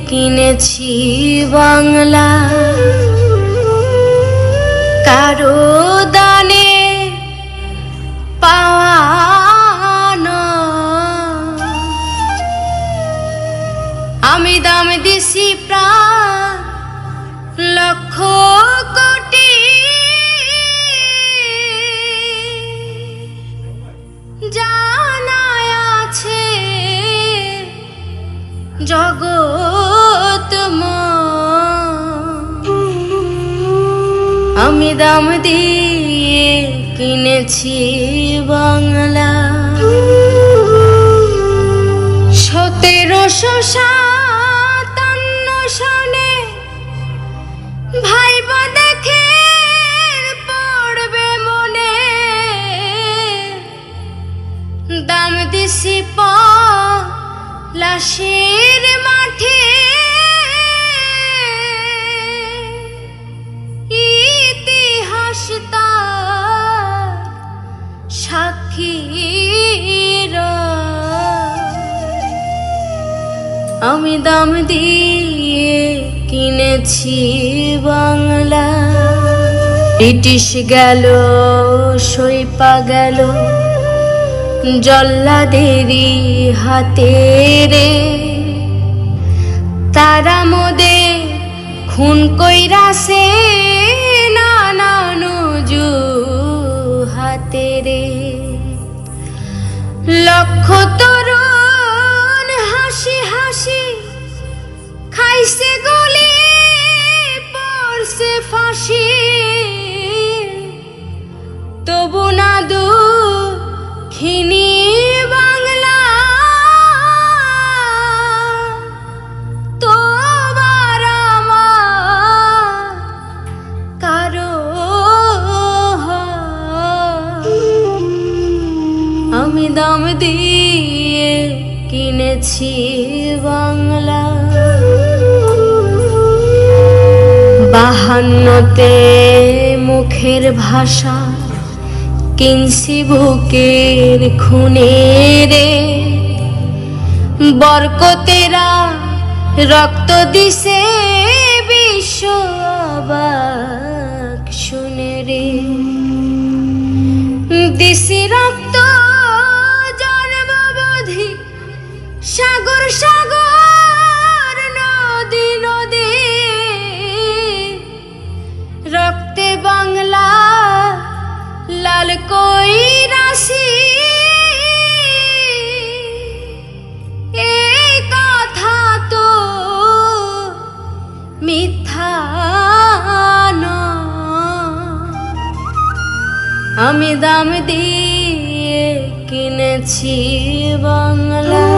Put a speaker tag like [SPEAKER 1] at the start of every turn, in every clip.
[SPEAKER 1] কিনেছি বাংলা, কারো দানে পাওয়া আমি দাম দিছি প্রাণ লক্ষ কোটি, জানায় আছে জগৎ আমি দাম দিয়ে কিনেছি বাংলা। 1757 সনে ভাইবা দেখে পড়বে মনে, দাম দিছি লাশের মাঠে, ইতিহাস তার সাক্ষী আমি দাম দিয়ে কিনেছি বাংলা। ব্রিটিশ গেল সইপা গেল জল্লাদেরই হাতে রে, তারা মোদের খুন কইরাছে নানান অজুহাতে রে। লক্ষ তরুণ হাসি হাসি খাইছে গুলি পড়ছে ফাঁসি, তবু না দুঃখিনী বাংলা তোমার আমার কারো আমি দাম দিয়ে কিনেছি বাংলা। 52তে মুখের ভাষা কিনছি বুকের খুনে রে, বরকতেরা রক্ত দিছে বিশ্ব অবাক শুনে রে। দিছি রক্ত জন্মবধি সাগর সাগর নদী নদী, রক্তে বাংলা লাল কইরাছি, এই কথা তো মিথ্যা আমি দাম দিয়ে কিনেছি বাংলা।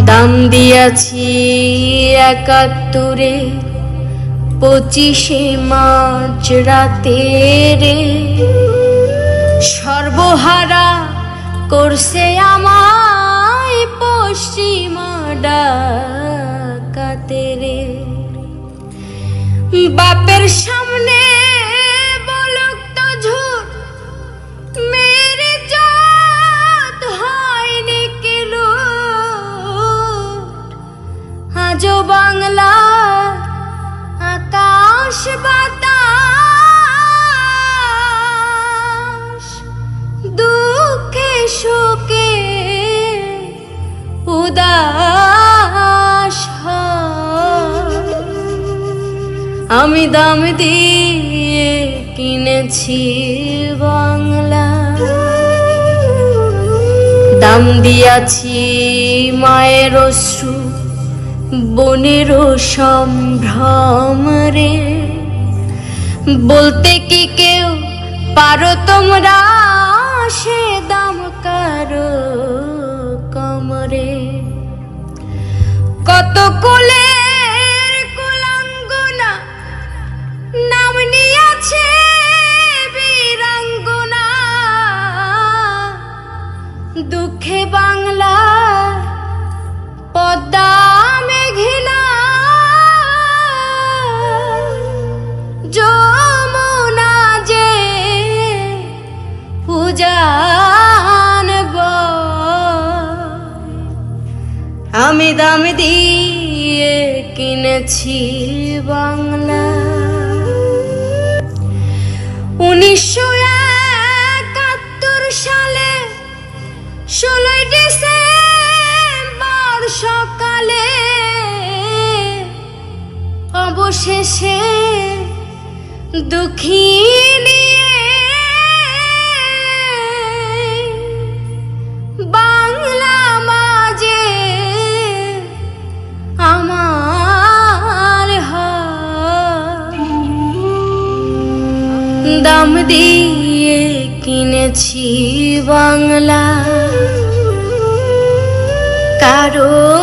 [SPEAKER 1] দাম দিয়াছি 71-এ 25শে মার্চ রাতে রে, সর্বহারা করছে আমায় পশ্চিমা ডাকাতে রে। বাপের সামনে বলক তো ঝুট মেরে জাত হয়নি কেলো, আজও বাংলা আকাশ বাতাস দুঃখে শোকে উদাস আমি দাম দিয়ে কিনেছি বাংলা। দাম দিয়াছি মায়ের অশ্রু বনেরও সম্ভ্রম রে, বলতে কি কেউ পারো তোমরা সে দাম কারো কমরে। কত কোলের কুলাঙ্গনা নাম নিয়েছে বীরাঙ্গনা, দুঃখে বাংলা পদ্মা মেঘনা যমুনা যে উজান আমি দাম দিয়ে কিনেছি বাংলা। 1971 সালে 16 ডিসেম্বর সকালে অবশেষে দুঃখিনী বাংলা মাঝে আমার দাম দিয়ে কিনেছি বাংলা। কারো